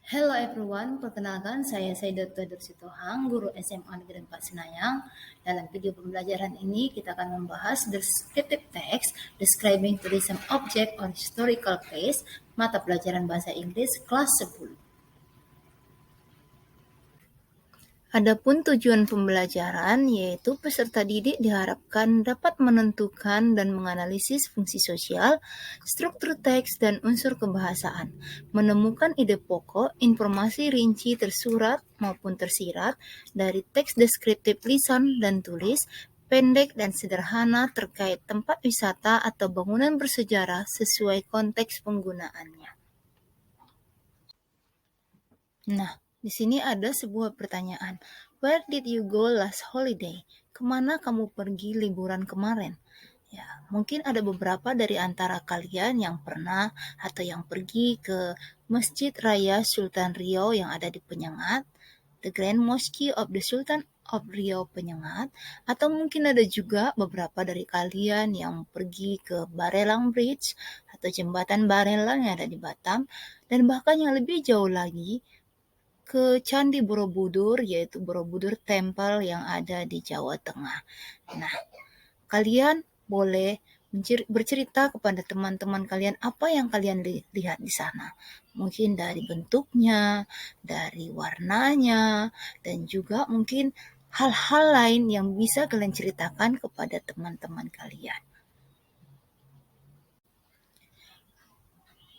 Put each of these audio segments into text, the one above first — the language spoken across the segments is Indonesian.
Hello everyone, perkenalkan saya Dr. Dursitohang, guru SMA Negeri 4 Senayang. Dalam video pembelajaran ini kita akan membahas descriptive text, describing tourism object or historical place, mata pelajaran bahasa Inggris kelas 10. Adapun tujuan pembelajaran yaitu peserta didik diharapkan dapat menentukan dan menganalisis fungsi sosial, struktur teks, dan unsur kebahasaan, menemukan ide pokok, informasi rinci tersurat maupun tersirat dari teks deskriptif lisan dan tulis, pendek dan sederhana terkait tempat wisata atau bangunan bersejarah sesuai konteks penggunaannya. Nah, di sini ada sebuah pertanyaan. Where did you go last holiday? Kemana kamu pergi liburan kemarin? Ya, mungkin ada beberapa dari antara kalian yang pernah atau yang pergi ke Masjid Raya Sultan Riau yang ada di Penyengat, The Grand Mosque of the Sultan of Riau Penyengat, atau mungkin ada juga beberapa dari kalian yang pergi ke Barelang Bridge atau jembatan Barelang yang ada di Batam, dan bahkan yang lebih jauh lagi, ke Candi Borobudur, yaitu Borobudur Temple yang ada di Jawa Tengah. Nah, kalian boleh bercerita kepada teman-teman kalian apa yang kalian lihat di sana. Mungkin dari bentuknya, dari warnanya, dan juga mungkin hal-hal lain yang bisa kalian ceritakan kepada teman-teman kalian.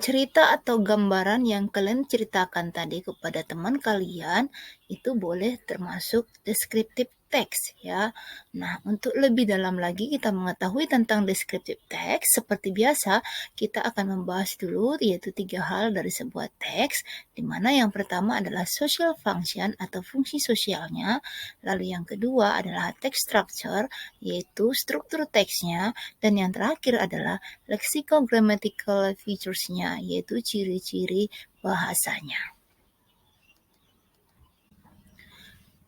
Cerita atau gambaran yang kalian ceritakan tadi kepada teman kalian itu boleh termasuk descriptive text ya. Nah, untuk lebih dalam lagi kita mengetahui tentang descriptive text, seperti biasa kita akan membahas dulu yaitu 3 hal dari sebuah teks, di mana yang pertama adalah social function atau fungsi sosialnya, lalu yang kedua adalah text structure yaitu struktur teksnya, dan yang terakhir adalah lexicogrammatical features-nya yaitu ciri-ciri bahasanya.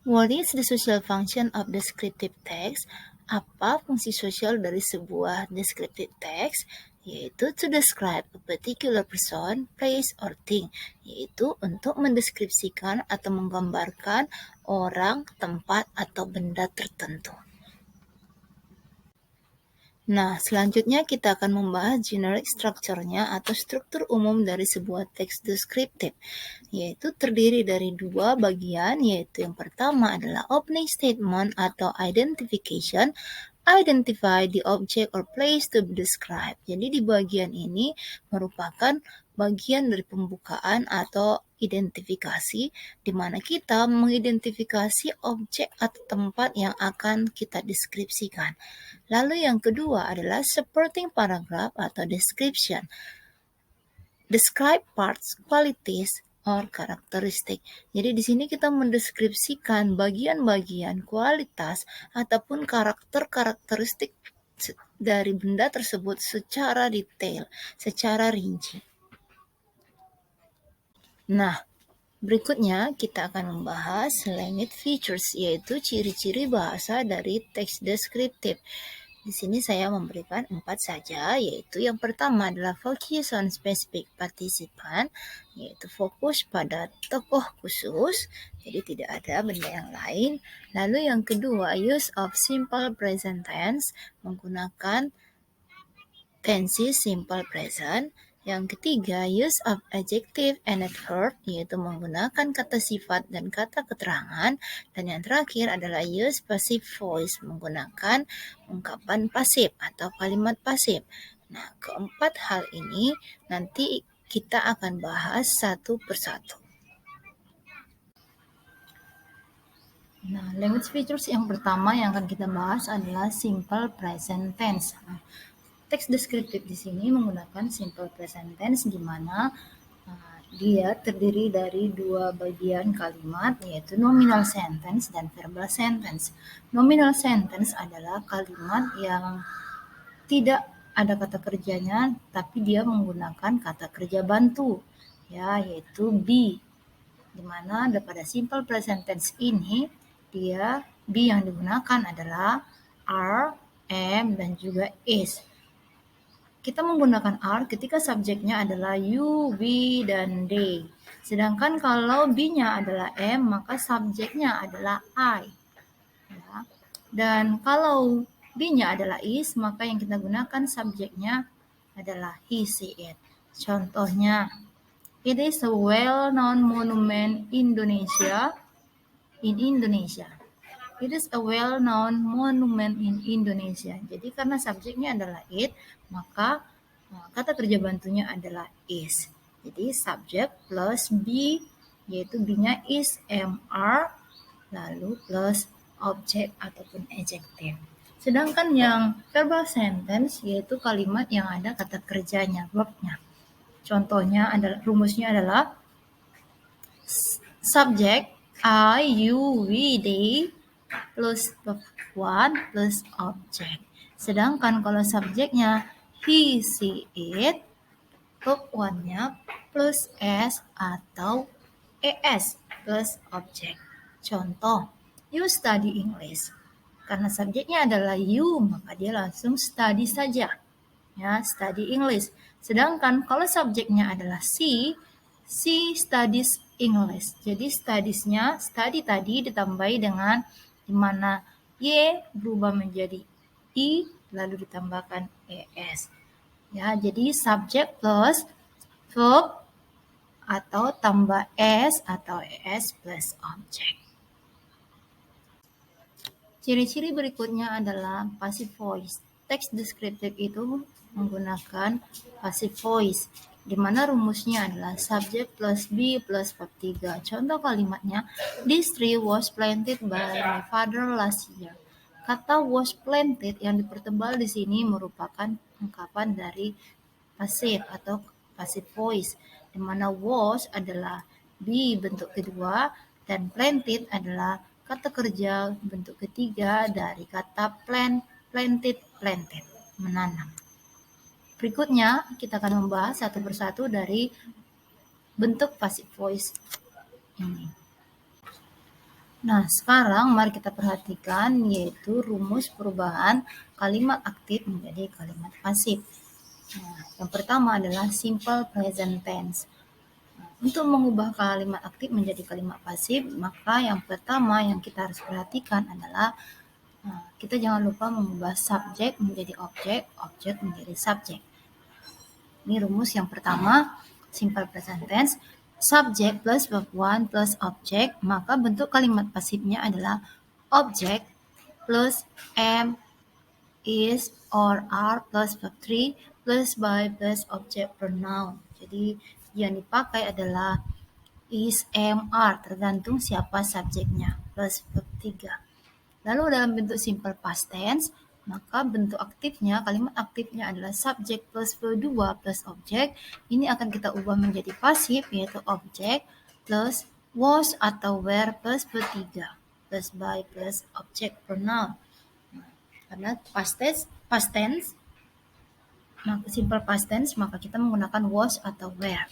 What is the social function of descriptive text? Apa fungsi sosial dari sebuah descriptive text? Yaitu to describe a particular person, place, or thing, yaitu untuk mendeskripsikan atau menggambarkan orang, tempat, atau benda tertentu. Nah, selanjutnya kita akan membahas generic structure-nya atau struktur umum dari sebuah teks deskriptif, yaitu terdiri dari 2 bagian, yaitu yang pertama adalah opening statement atau identification, identify the object or place to be described. Jadi di bagian ini merupakan bagian dari pembukaan atau identifikasi, di mana kita mengidentifikasi objek atau tempat yang akan kita deskripsikan. Lalu yang kedua adalah supporting paragraph atau description. Describe parts, qualities, or karakteristik. Jadi di sini kita mendeskripsikan bagian-bagian kualitas ataupun karakteristik dari benda tersebut secara detail, secara rinci. Nah, berikutnya kita akan membahas language features, yaitu ciri-ciri bahasa dari teks deskriptif. Di sini saya memberikan 4 saja, yaitu yang pertama adalah focus on specific participant, yaitu fokus pada tokoh khusus, jadi tidak ada benda yang lain. Lalu yang kedua, use of simple present tense, menggunakan tensi simple present. Yang ketiga, use of adjective and adverb, yaitu menggunakan kata sifat dan kata keterangan. Dan yang terakhir adalah use passive voice, menggunakan ungkapan pasif atau kalimat pasif. Nah, keempat hal ini nanti kita akan bahas satu persatu. Nah, language features yang pertama yang akan kita bahas adalah simple present tense. Teks deskriptif di sini menggunakan simple present tense, di mana dia terdiri dari 2 bagian kalimat, yaitu nominal sentence dan verbal sentence. Nominal sentence adalah kalimat yang tidak ada kata kerjanya, tapi dia menggunakan kata kerja bantu, ya, yaitu be. Di mana pada simple present tense ini, dia be yang digunakan adalah are, am, dan juga is. Kita menggunakan are ketika subjeknya adalah you, we, dan they. Sedangkan kalau be-nya adalah am, maka subjeknya adalah I. Ya. Dan kalau be-nya adalah is, maka yang kita gunakan subjeknya adalah he, she, it. Contohnya, it is a well-known monument in Indonesia. It is a well-known monument in Indonesia. Jadi karena subjeknya adalah it, maka kata kerja bantunya adalah is. Jadi subjek plus be, yaitu be-nya is, am, are, lalu plus objek ataupun adjective. Sedangkan yang verbal sentence yaitu kalimat yang ada kata kerjanya, verb-nya. Contohnya adalah, rumusnya adalah subjek I, you, we, they plus verb one plus objek. Sedangkan kalau subjeknya he, she, it, verb one-nya plus s atau es plus objek. Contoh, you study English. Karena subjeknya adalah you, maka dia langsung study saja. Ya, study English. Sedangkan kalau subjeknya adalah she studies English. Jadi studies-nya, study tadi ditambahi dengan dimana y berubah menjadi i lalu ditambahkan es. Ya, jadi subjek plus verb atau tambah s atau es plus objek. Ciri-ciri berikutnya adalah passive voice. Teks deskriptif itu menggunakan passive voice, di mana rumusnya adalah subject plus be plus verb 3. Contoh kalimatnya, this tree was planted by my father last year. Kata was planted yang dipertebal di sini merupakan ungkapan dari passive atau passive voice, di mana was adalah be bentuk kedua dan planted adalah kata kerja bentuk ketiga dari kata planted, menanam. Berikutnya kita akan membahas satu persatu dari bentuk passive voice ini. Nah, sekarang mari kita perhatikan yaitu rumus perubahan kalimat aktif menjadi kalimat pasif. Nah, yang pertama adalah simple present tense. Untuk mengubah kalimat aktif menjadi kalimat pasif, maka yang pertama yang kita harus perhatikan adalah kita jangan lupa mengubah subjek menjadi objek, objek menjadi subjek. Ini rumus yang pertama, simple present tense, subjek plus verb one plus objek, maka bentuk kalimat pasifnya adalah objek plus am, is, or are plus verb 3 plus by plus object pronoun. Jadi yang dipakai adalah is, am, are, tergantung siapa subjeknya, plus verb 3. Lalu dalam bentuk simple past tense, maka bentuk aktifnya, kalimat aktifnya adalah subjek plus verb 2 plus objek. Ini akan kita ubah menjadi pasif, yaitu objek plus was atau were plus verb 3 plus by plus object pronoun. Karena past tense, maka simple past tense, maka kita menggunakan was atau were.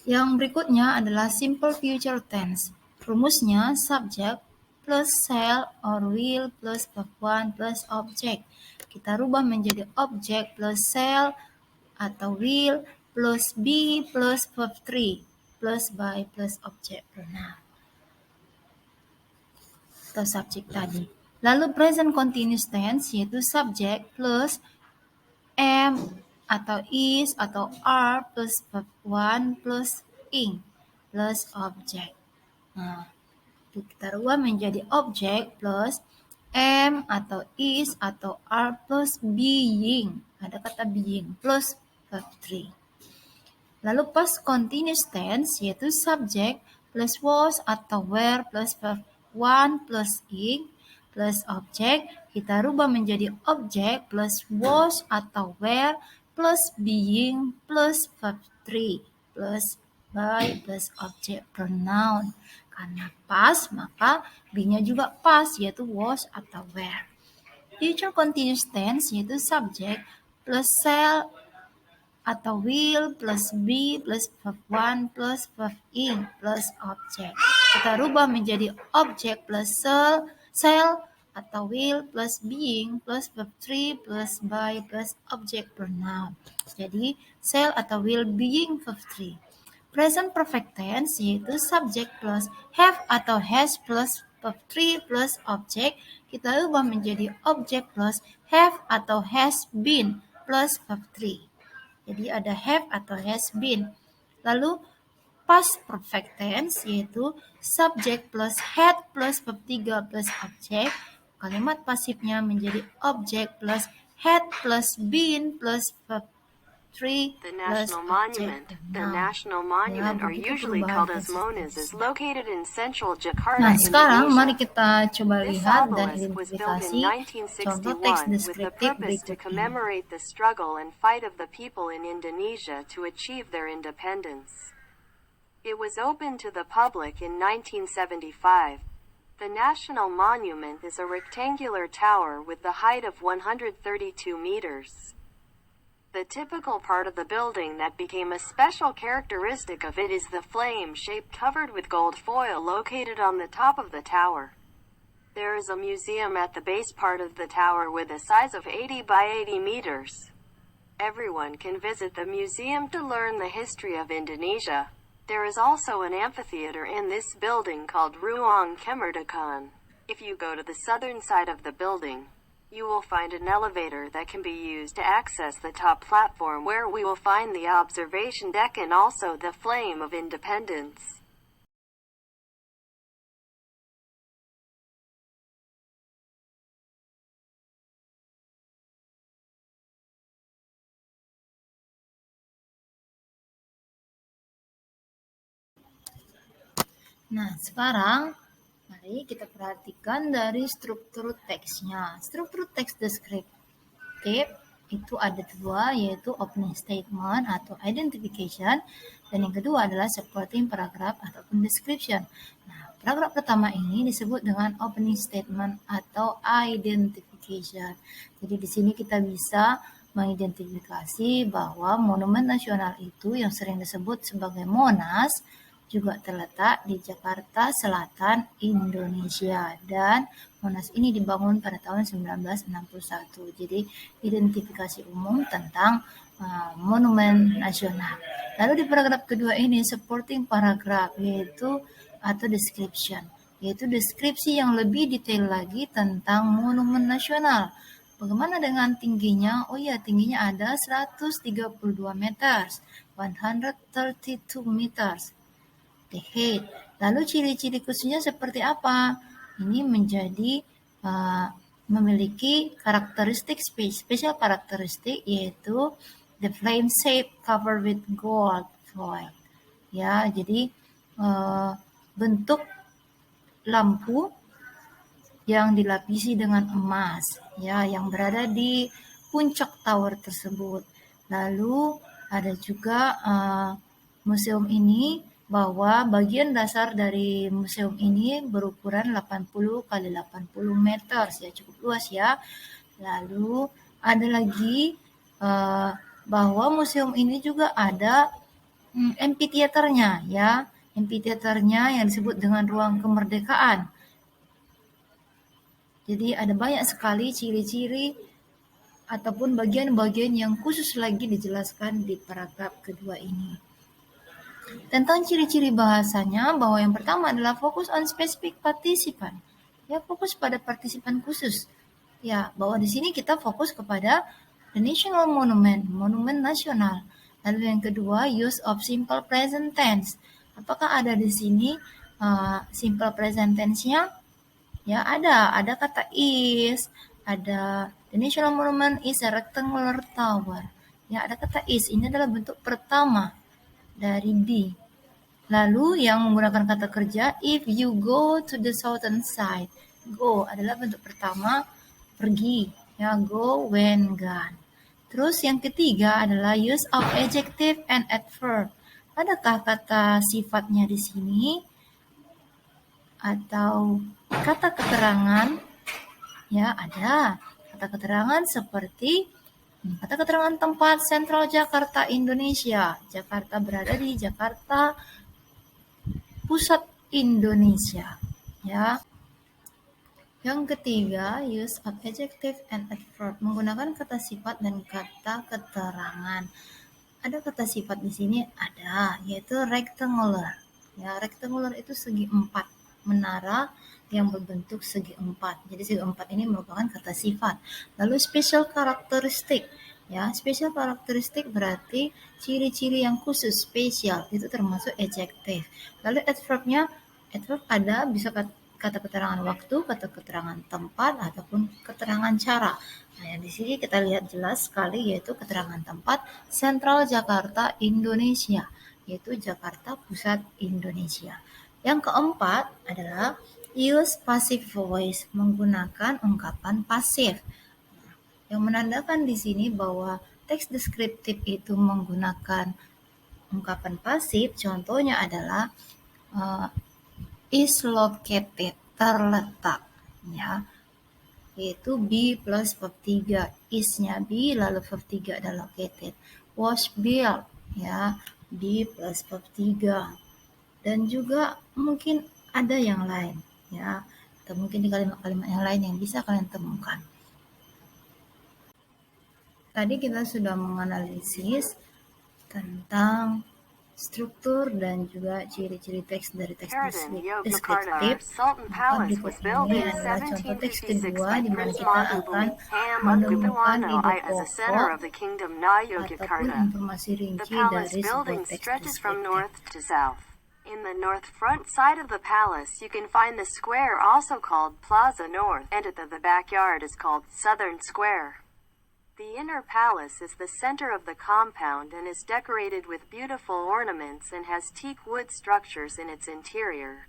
Yang berikutnya adalah simple future tense. Rumusnya subject plus shall or will plus verb one plus object. Kita rubah menjadi object plus shall atau will plus be plus verb 3 plus by plus object pronoun atau subjek tadi. Lalu present continuous tense yaitu subject plus am atau is atau are plus verb one plus ing plus object. Nah, kita rubah menjadi objek plus am atau is atau are plus being. Ada kata being plus verb 3. Lalu past continuous tense yaitu subject plus was atau were plus verb 1 plus ing plus objek. Kita rubah menjadi objek plus was atau were plus being plus verb 3 plus by plus object pronoun. Karena past, maka be-nya juga past, yaitu was atau were. Future continuous tense yaitu subject plus shall atau will plus be plus verb 1 plus verb ing plus object. Kita rubah menjadi object plus shall atau will plus being plus verb 3 plus by plus object pronoun. Jadi shall atau will being verb 3. Present perfect tense yaitu subject plus have atau has plus verb 3 plus object, kita ubah menjadi object plus have atau has been plus verb 3. Jadi ada have atau has been. Lalu past perfect tense yaitu subject plus had plus verb 3 plus object. Kalimat pasifnya menjadi object plus had plus been plus verb 3 The plus National object Monument. The National Monument are begitu usually perubahan called as Monas is konsistensinya. located in central Jakarta, Nah, sekarang mari Indonesia. kita coba This lihat dan obelisk was built in identifikasi contoh teks 1961 with the deskriptif purpose to berikut ini. commemorate the struggle and fight of the people in Indonesia to achieve their independence. It was opened to the public in 1975. The National Monument is a rectangular tower with the height of 132 meters. The typical part of the building that became a special characteristic of it is the flame shape covered with gold foil located on the top of the tower. There is a museum at the base part of the tower with a size of 80 by 80 meters. Everyone can visit the museum to learn the history of Indonesia. There is also an amphitheater in this building called Ruang Kemerdekaan. If you go to the southern side of the building, you will find an elevator that can be used to access the top platform where we will find the observation deck and also the flame of independence. Nah, sekarang mari kita perhatikan dari struktur teksnya. Struktur teks deskriptif itu ada dua, yaitu opening statement atau identification, dan yang kedua adalah supporting paragraph ataupun description. Nah, paragraf pertama ini disebut dengan opening statement atau identification. Jadi di sini kita bisa mengidentifikasi bahwa monumen nasional itu yang sering disebut sebagai Monas juga terletak di Jakarta Selatan, Indonesia, dan Monas ini dibangun pada tahun 1961. Jadi identifikasi umum tentang monumen nasional. Lalu di paragraf kedua ini supporting paragraph yaitu atau description, yaitu deskripsi yang lebih detail lagi tentang monumen nasional. Bagaimana dengan tingginya? Oh ya, tingginya ada 132 meter, 132 meters. The height. Lalu ciri-ciri khususnya seperti apa? Ini menjadi memiliki karakteristik spesial karakteristik yaitu the flame shape covered with gold foil. Ya, jadi bentuk lampu yang dilapisi dengan emas, ya, yang berada di puncak tower tersebut. Lalu ada juga museum ini bahwa bagian dasar dari museum ini berukuran 80 kali 80 meter, ya cukup luas ya. Lalu ada lagi bahwa museum ini juga ada amphitheater-nya, ya, amphitheater-nya yang disebut dengan ruang kemerdekaan. Jadi ada banyak sekali ciri-ciri ataupun bagian-bagian yang khusus lagi dijelaskan di paragraf kedua ini. Tentang ciri-ciri bahasanya, bahwa yang pertama adalah fokus on specific participant. Ya, fokus pada partisipan khusus. Ya, bahwa di sini kita fokus kepada the national monument, monumen nasional. Lalu yang kedua, use of simple present tense. Apakah ada di sini simple present tense-nya? Ya, ada kata is, ada the national monument is a rectangular tower. Ya, ada kata is, ini adalah bentuk pertama dari di. Lalu yang menggunakan kata kerja, if you go to the southern side. Go adalah bentuk pertama, pergi. Ya, go, when, gone. Terus yang ketiga adalah use of adjective and adverb. Adakah kata sifatnya di sini? Atau kata keterangan? Ya, ada. Kata keterangan seperti kata keterangan tempat sentral Jakarta, Indonesia. Jakarta berada di Jakarta Pusat Indonesia, ya. Yang ketiga, use of adjective and adverb, menggunakan kata sifat dan kata keterangan. ada kata sifat di sini ada, yaitu rectangular. Ya, rectangular itu segi empat, menara yang berbentuk segi empat. Jadi segi empat ini merupakan kata sifat. Lalu special characteristic. Ya, special characteristic berarti ciri-ciri yang khusus, spesial, itu termasuk adjective. Lalu adverbnya, adverb ada bisa kata keterangan waktu, kata keterangan tempat, ataupun keterangan cara. Nah, di sini kita lihat jelas sekali yaitu keterangan tempat Sentral Jakarta, Indonesia, yaitu Jakarta Pusat, Indonesia. Yang keempat adalah use passive voice, menggunakan ungkapan pasif. Yang menandakan di sini bahwa teks deskriptif itu menggunakan ungkapan pasif, contohnya adalah is located, terletak, ya, yaitu be plus verb 3, is-nya be lalu verb 3 ada located. Was built, ya, be plus verb 3. Dan juga mungkin ada yang lain, ya, atau mungkin di kalimat-kalimat yang lain yang bisa kalian temukan. Tadi kita sudah menganalisis tentang struktur dan juga ciri-ciri teks dari teks Sheraton, deskriptif. Yogyakarta, Sultan Maka Palace berikut was built ini in adalah contoh teks 1756 kedua by di mana Prince kita akan Mahmudullah of menemukan Kupuano ide as a center pokok of the kingdom Na ataupun Yogyakarta. informasi The rinci palace dari sebuah building teks stretches from deskriptif. north to south. In the north front side of the palace, you can find the square also called Plaza North, and at the backyard is called Southern Square. The inner palace is the center of the compound and is decorated with beautiful ornaments and has teak wood structures in its interior.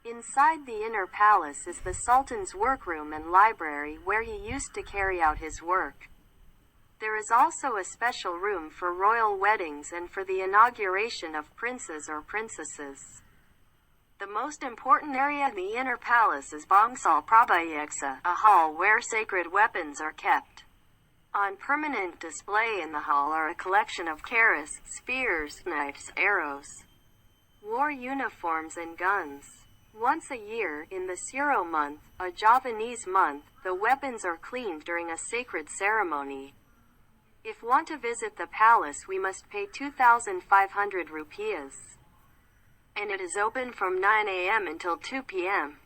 Inside the inner palace is the Sultan's workroom and library where he used to carry out his work. There is also a special room for royal weddings and for the inauguration of princes or princesses. The most important area in the inner palace is Bangsal Prabayeksa, a hall where sacred weapons are kept. On permanent display in the hall are a collection of karas, spears, knives, arrows, war uniforms and guns. Once a year, in the Siro month, a Javanese month, the weapons are cleaned during a sacred ceremony. If want to visit the palace, we must pay 2,500 rupees. And it is open from 9 a.m. until 2 p.m.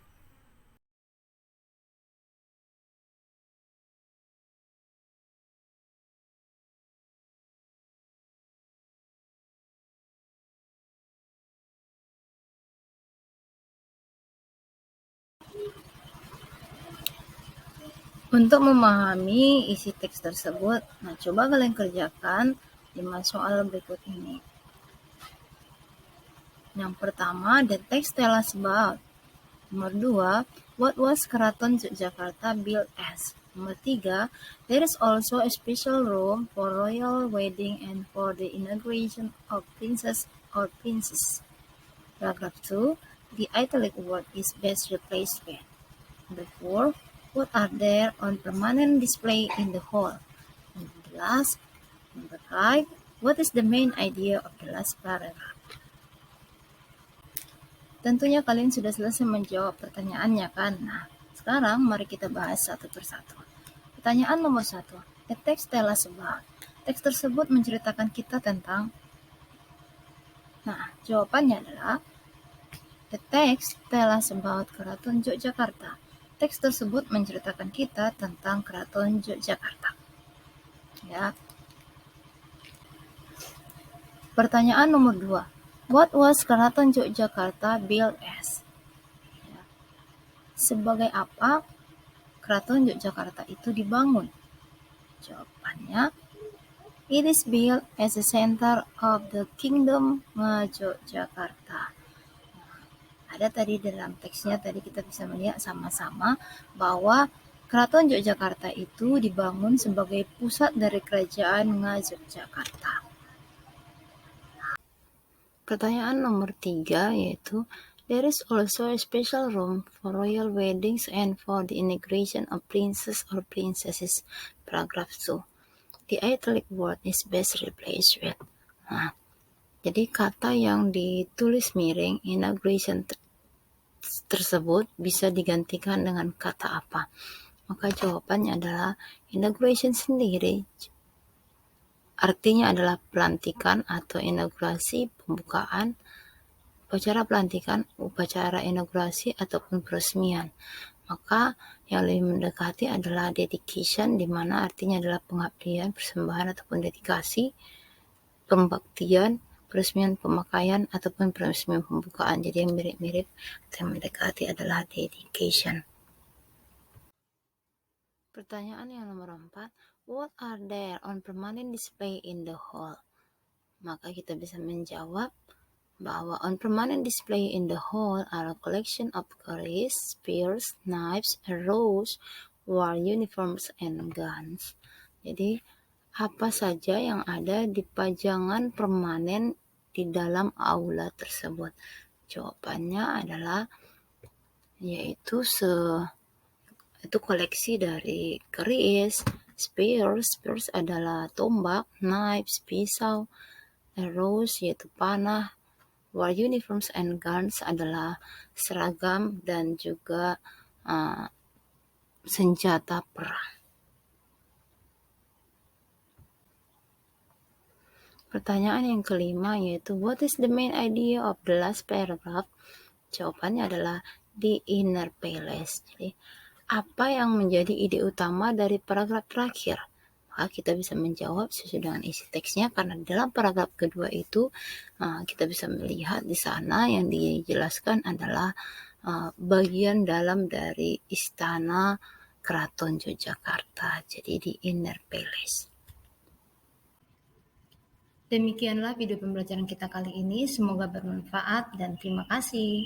Untuk memahami isi teks tersebut, nah coba kalian kerjakan 5 soal berikut ini. Yang pertama, the text tell us about. Nomor 2, what was Keraton Yogyakarta built as? Nomor 3, there is also a special room for royal wedding and for the inauguration of princess or princess. Paragraph 2, the italic word is best replaced with. Number 4, what are there on permanent display in the hall? And the last, number 5, what is the main idea of the last paragraph? Tentunya kalian sudah selesai menjawab pertanyaannya kan? Nah, sekarang mari kita bahas satu persatu. Pertanyaan nomor 1. The text tell us about. Teks tersebut menceritakan kita tentang. Nah, jawabannya adalah the text tell us about Keraton Yogyakarta. Teks tersebut menceritakan kita tentang Keraton Yogyakarta. Ya. Pertanyaan nomor 2. What was Keraton Yogyakarta built as? Ya. Sebagai apa Keraton Yogyakarta itu dibangun? Jawabannya, it is built as a center of the kingdom Yogyakarta. Ada tadi dalam teksnya, tadi kita bisa melihat sama-sama bahwa Keraton Yogyakarta itu dibangun sebagai pusat dari kerajaan Yogyakarta. Pertanyaan nomor 3 yaitu, there is also a special room for royal weddings and for the inauguration of princes or princesses. Paragraph 2. The italic word is best replaced with. Nah, jadi kata yang ditulis miring inauguration tersebut bisa digantikan dengan kata apa? Maka jawabannya adalah inauguration sendiri artinya adalah pelantikan atau inaugurasi, pembukaan, upacara pelantikan, upacara inaugurasi, ataupun peresmian. Maka yang lebih mendekati adalah dedication, di mana artinya adalah pengabdian, persembahan, ataupun dedikasi, pembaktian, peresmian pemakaian, ataupun peresmian pembukaan. Jadi yang mirip-mirip atau yang mendekati adalah dedication. Pertanyaan yang nomor 4, what are there on permanent display in the hall? Maka kita bisa menjawab bahwa on permanent display in the hall are a collection of curries, spears, knives, arrows, war uniforms, and guns. Jadi, apa saja yang ada di pajangan permanen di dalam aula tersebut? Jawabannya adalah yaitu itu koleksi dari keris, spears adalah tombak, knives, pisau, arrows yaitu panah, war uniforms and guns adalah seragam dan juga senjata perang. Pertanyaan yang kelima yaitu what is the main idea of the last paragraph? Jawabannya adalah the inner palace. Jadi apa yang menjadi ide utama dari paragraf terakhir? Maka kita bisa menjawab sesuai dengan isi teksnya karena dalam paragraf kedua itu kita bisa melihat di sana yang dijelaskan adalah bagian dalam dari istana Keraton Yogyakarta, jadi di Inner Palace. Demikianlah video pembelajaran kita kali ini, semoga bermanfaat dan terima kasih.